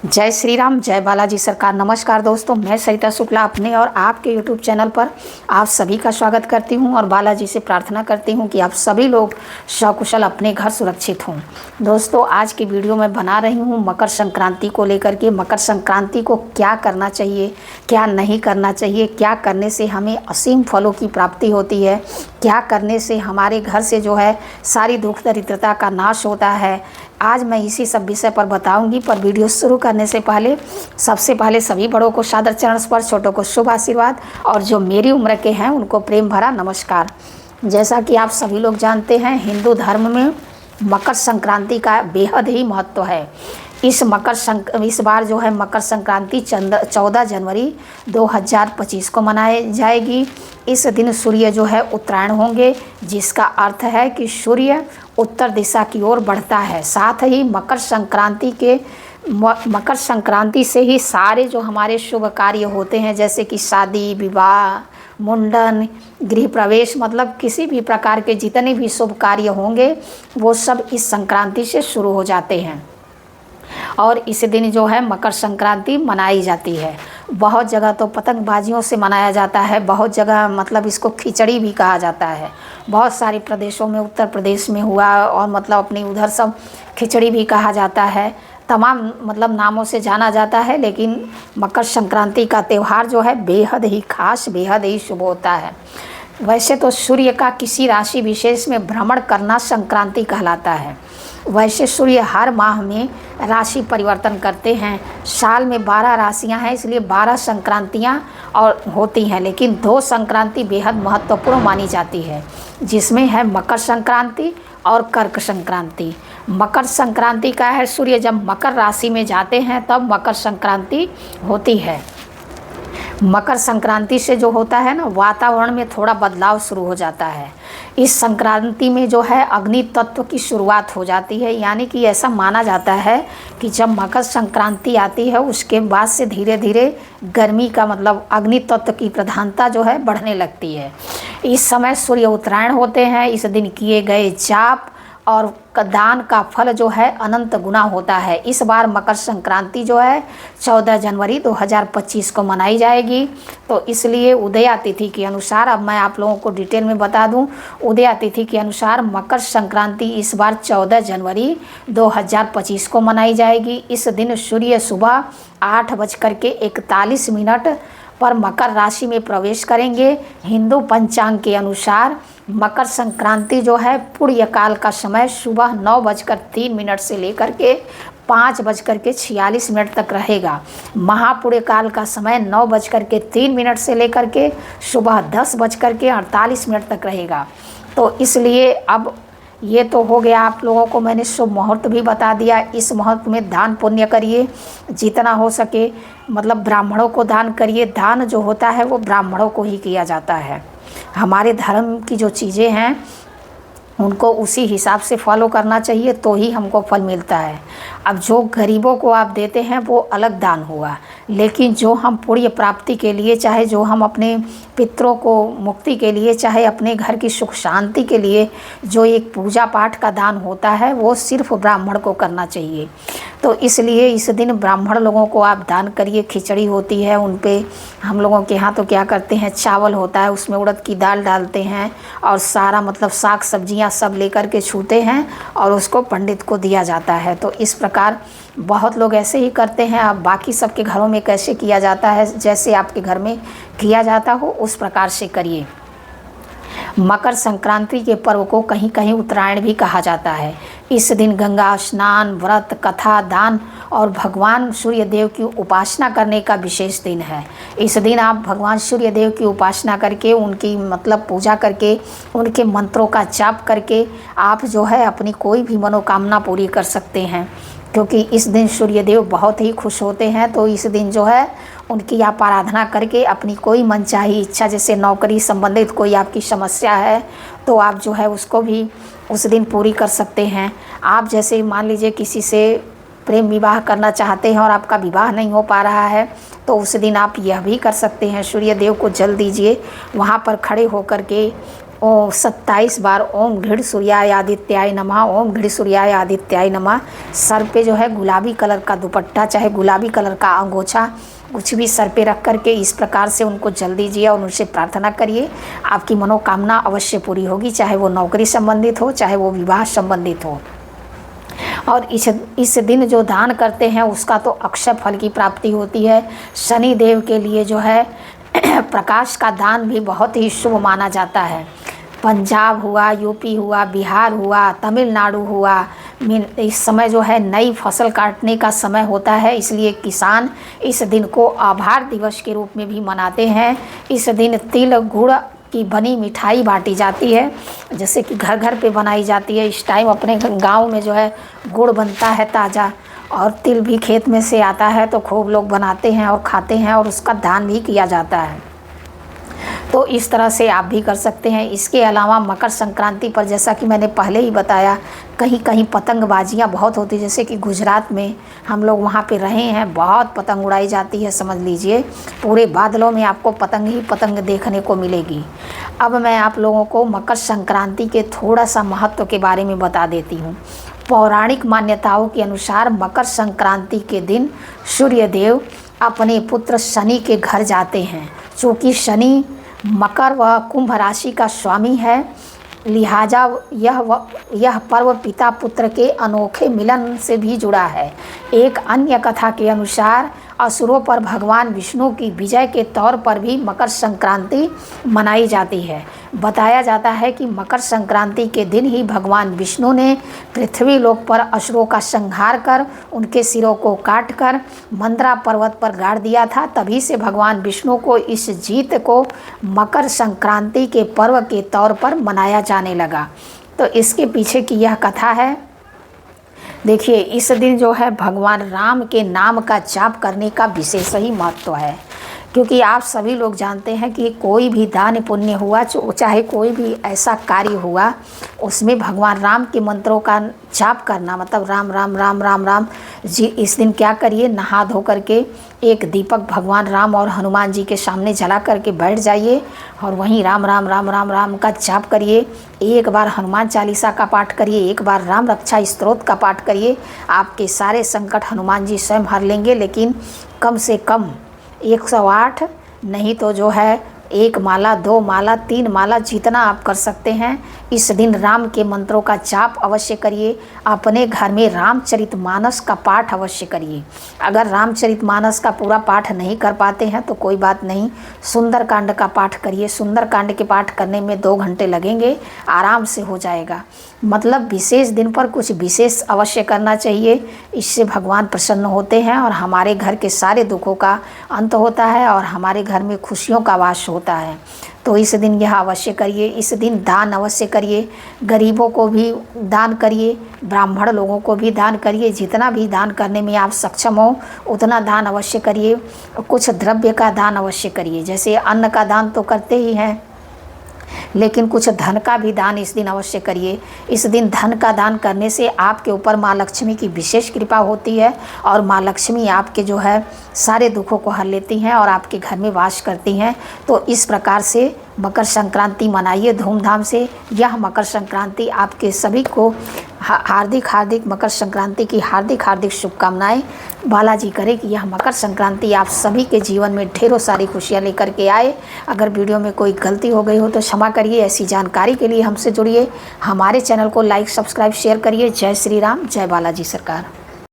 जय श्री राम, जय बालाजी सरकार। नमस्कार दोस्तों, मैं सरिता शुक्ला अपने और आपके यूट्यूब चैनल पर आप सभी का स्वागत करती हूं और बालाजी से प्रार्थना करती हूं कि आप सभी लोग सकुशल अपने घर सुरक्षित हों। दोस्तों, आज की वीडियो मैं बना रही हूं मकर संक्रांति को लेकर के। मकर संक्रांति को क्या करना चाहिए, क्या नहीं करना चाहिए, क्या करने से हमें असीम फलों की प्राप्ति होती है, क्या करने से हमारे घर से जो है सारी दुख दरिद्रता का नाश होता है। आज मैं इसी सब विषय पर बताऊंगी। पर वीडियो शुरू करने से पहले सबसे पहले सभी बड़ों को सादर चरण स्पर्श, छोटों को शुभ आशीर्वाद और जो मेरी उम्र के हैं उनको प्रेम भरा नमस्कार। जैसा कि आप सभी लोग जानते हैं, हिंदू धर्म में मकर संक्रांति का बेहद ही महत्व है। इस बार जो है मकर संक्रांति 14 जनवरी 2025 को मनाई जाएगी। इस दिन सूर्य जो है उत्तरायण होंगे, जिसका अर्थ है कि सूर्य उत्तर दिशा की ओर बढ़ता है। साथ ही मकर संक्रांति से ही सारे जो हमारे शुभ कार्य होते हैं, जैसे कि शादी, विवाह, मुंडन, गृह प्रवेश, मतलब किसी भी प्रकार के जितने भी शुभ कार्य होंगे वो सब इस संक्रांति से शुरू हो जाते हैं। और इस दिन जो है मकर संक्रांति मनाई जाती है। बहुत जगह तो पतंगबाजियों से मनाया जाता है, बहुत जगह मतलब इसको खिचड़ी भी कहा जाता है। बहुत सारे प्रदेशों में, उत्तर प्रदेश में हुआ और मतलब अपनी उधर सब खिचड़ी भी कहा जाता है। तमाम मतलब नामों से जाना जाता है, लेकिन मकर संक्रांति का त्यौहार जो है बेहद ही खास, बेहद ही शुभ होता है। वैसे तो सूर्य का किसी राशि विशेष में भ्रमण करना संक्रांति कहलाता है। वैसे सूर्य हर माह में राशि परिवर्तन करते हैं। साल में 12 राशियां हैं, इसलिए 12 संक्रांतियां और होती हैं, लेकिन 2 संक्रांति बेहद महत्वपूर्ण मानी जाती है, जिसमें है मकर संक्रांति और कर्क संक्रांति। मकर संक्रांति का है सूर्य जब मकर राशि में जाते हैं तब मकर संक्रांति होती है। मकर संक्रांति से जो होता है ना, वातावरण में थोड़ा बदलाव शुरू हो जाता है। इस संक्रांति में जो है अग्नि तत्व की शुरुआत हो जाती है, यानी कि ऐसा माना जाता है कि जब मकर संक्रांति आती है उसके बाद से धीरे धीरे गर्मी का मतलब अग्नि तत्व की प्रधानता जो है बढ़ने लगती है। इस समय सूर्य उत्तरायण होते हैं। इस दिन किए गए जाप और दान का फल जो है अनंत गुना होता है। इस बार मकर संक्रांति जो है 14 जनवरी 2025 को मनाई जाएगी। तो इसलिए उदया तिथि के अनुसार, अब मैं आप लोगों को डिटेल में बता दूं, उदया तिथि के अनुसार मकर संक्रांति इस बार 14 जनवरी 2025 को मनाई जाएगी। इस दिन सूर्य सुबह 8:41 पर मकर राशि में प्रवेश करेंगे। हिंदू पंचांग के अनुसार मकर संक्रांति जो है पुण्य काल का समय सुबह 9:03 से लेकर के 5:46 तक रहेगा। महापुण्य काल का समय 9:03 से लेकर के सुबह 10:48 तक रहेगा। तो इसलिए अब ये तो हो गया, आप लोगों को मैंने शुभ मुहूर्त भी बता दिया। इस मुहूर्त में दान पुण्य करिए जितना हो सके, मतलब ब्राह्मणों को दान करिए। दान जो होता है वो ब्राह्मणों को ही किया जाता है। हमारे धर्म की जो चीज़ें हैं उनको उसी हिसाब से फॉलो करना चाहिए, तो ही हमको फल मिलता है। अब जो गरीबों को आप देते हैं वो अलग दान हुआ, लेकिन जो हम पुण्य प्राप्ति के लिए, चाहे जो हम अपने पितरों को मुक्ति के लिए, चाहे अपने घर की सुख शांति के लिए जो एक पूजा पाठ का दान होता है, वो सिर्फ ब्राह्मण को करना चाहिए। तो इसलिए इस दिन ब्राह्मण लोगों को आप दान करिए। खिचड़ी होती है उन पे, हम लोगों के यहाँ तो क्या करते हैं, चावल होता है उसमें उड़द की दाल डालते हैं और सारा मतलब साग सब्जियाँ सब लेकर के छूते हैं और उसको पंडित को दिया जाता है। तो इस प्रकार बहुत लोग ऐसे ही करते हैं। अब बाकी सबके घरों में कैसे किया जाता है, जैसे आपके घर में किया जाता हो उस प्रकार से करिए। मकर संक्रांति के पर्व को कहीं कहीं उत्तरायण भी कहा जाता है। इस दिन गंगा स्नान, व्रत, कथा, दान और भगवान सूर्य देव की उपासना करने का विशेष दिन है। इस दिन आप भगवान सूर्य देव की उपासना करके, उनकी मतलब पूजा करके, उनके मंत्रों का जाप करके आप जो है अपनी कोई भी मनोकामना पूरी कर सकते हैं, क्योंकि इस दिन सूर्य देव बहुत ही खुश होते हैं। तो इस दिन जो है उनकी आप आराधना करके अपनी कोई मनचाही इच्छा, जैसे नौकरी संबंधित कोई आपकी समस्या है तो आप जो है उसको भी उस दिन पूरी कर सकते हैं। आप जैसे मान लीजिए किसी से प्रेम विवाह करना चाहते हैं और आपका विवाह नहीं हो पा रहा है, तो उस दिन आप यह भी कर सकते हैं, सूर्य देव को जल दीजिए, वहाँ पर खड़े होकर के ओ 27 बार ओम घृण सूर्याय आदित्याय नमः, ओम घृण सूर्याय आदित्याय नमः। सर पे जो है गुलाबी कलर का दुपट्टा, चाहे गुलाबी कलर का अंगोछा, कुछ भी सर पे रख करके इस प्रकार से उनको जल दीजिए और उनसे प्रार्थना करिए। आपकी मनोकामना अवश्य पूरी होगी, चाहे वो नौकरी संबंधित हो, चाहे वो विवाह संबंधित हो। और इस दिन जो दान करते हैं उसका तो अक्षय फल की प्राप्ति होती है। शनि देव के लिए जो है प्रकाश का दान भी बहुत ही शुभ माना जाता है। पंजाब हुआ, यूपी हुआ, बिहार हुआ, तमिलनाडु हुआ, इस समय जो है नई फसल काटने का समय होता है, इसलिए किसान इस दिन को आभार दिवस के रूप में भी मनाते हैं। इस दिन तिल गुड़ की बनी मिठाई बांटी जाती है, जैसे कि घर घर पे बनाई जाती है। इस टाइम अपने गांव में जो है गुड़ बनता है ताज़ा, और तिल भी खेत में से आता है, तो खूब लोग बनाते हैं और खाते हैं और उसका दान भी किया जाता है। तो इस तरह से आप भी कर सकते हैं। इसके अलावा मकर संक्रांति पर, जैसा कि मैंने पहले ही बताया, कहीं कहीं पतंगबाजियाँ बहुत होती, जैसे कि गुजरात में हम लोग वहाँ पे रहे हैं, बहुत पतंग उड़ाई जाती है। समझ लीजिए पूरे बादलों में आपको पतंग ही पतंग देखने को मिलेगी। अब मैं आप लोगों को मकर संक्रांति के थोड़ा सा महत्व के बारे में बता देती हूँ। पौराणिक मान्यताओं के अनुसार मकर संक्रांति के दिन सूर्य देव अपने पुत्र शनि के घर जाते हैं। चूँकि शनि मकर व कुंभ राशि का स्वामी है, लिहाजा यह पर्व पिता पुत्र के अनोखे मिलन से भी जुड़ा है। एक अन्य कथा के अनुसार असुरों पर भगवान विष्णु की विजय के तौर पर भी मकर संक्रांति मनाई जाती है। बताया जाता है कि मकर संक्रांति के दिन ही भगवान विष्णु ने पृथ्वी लोक पर असुरों का संहार कर उनके सिरों को काटकर मंदरा पर्वत पर गाड़ दिया था। तभी से भगवान विष्णु को इस जीत को मकर संक्रांति के पर्व के तौर पर मनाया जाने लगा। तो इसके पीछे की यह कथा है। देखिए, इस दिन जो है भगवान राम के नाम का जाप करने का विशेष ही महत्व है, क्योंकि आप सभी लोग जानते हैं कि कोई भी दान पुण्य हुआ, चाहे कोई भी ऐसा कार्य हुआ, उसमें भगवान राम के मंत्रों का जाप करना, मतलब राम राम राम राम राम जी। इस दिन क्या करिए, नहा धो करके एक दीपक भगवान राम और हनुमान जी के सामने जला करके बैठ जाइए और वहीं राम राम राम राम राम का जाप करिए। एक बार हनुमान चालीसा का पाठ करिए, एक बार राम रक्षा स्तोत्र का पाठ करिए। आपके सारे संकट हनुमान जी स्वयं हर लेंगे, लेकिन कम से कम 108 नहीं तो जो है 1 माला, 2 माला, 3 माला, जितना आप कर सकते हैं इस दिन राम के मंत्रों का जाप अवश्य करिए। अपने घर में रामचरितमानस का पाठ अवश्य करिए। अगर रामचरितमानस का पूरा पाठ नहीं कर पाते हैं तो कोई बात नहीं, सुंदरकांड का पाठ करिए। सुंदरकांड के पाठ करने में 2 घंटे लगेंगे, आराम से हो जाएगा। मतलब विशेष दिन पर कुछ विशेष अवश्य करना चाहिए, इससे भगवान प्रसन्न होते हैं और हमारे घर के सारे दुखों का अंत होता है और हमारे घर में खुशियों का वास होता है। तो इस दिन यह अवश्य करिए। इस दिन दान अवश्य करिए, गरीबों को भी दान करिए, ब्राह्मण लोगों को भी दान करिए। जितना भी दान करने में आप सक्षम हो उतना दान अवश्य करिए। कुछ द्रव्य का दान अवश्य करिए, जैसे अन्न का दान तो करते ही हैं, लेकिन कुछ धन का भी दान इस दिन अवश्य करिए। इस दिन धन का दान करने से आपके ऊपर माँ लक्ष्मी की विशेष कृपा होती है और माँ लक्ष्मी आपके जो है सारे दुखों को हर लेती हैं और आपके घर में वास करती हैं। तो इस प्रकार से मकर संक्रांति मनाइए धूमधाम से। यह मकर संक्रांति आपके सभी को हार्दिक मकर संक्रांति की हार्दिक शुभकामनाएं। बालाजी करे कि यह मकर संक्रांति आप सभी के जीवन में ढेरों सारी खुशियां लेकर के आए। अगर वीडियो में कोई गलती हो गई हो तो क्षमा करिए। ऐसी जानकारी के लिए हमसे जुड़िए, हमारे चैनल को लाइक, सब्सक्राइब, शेयर करिए। जय श्री राम, जय बालाजी सरकार।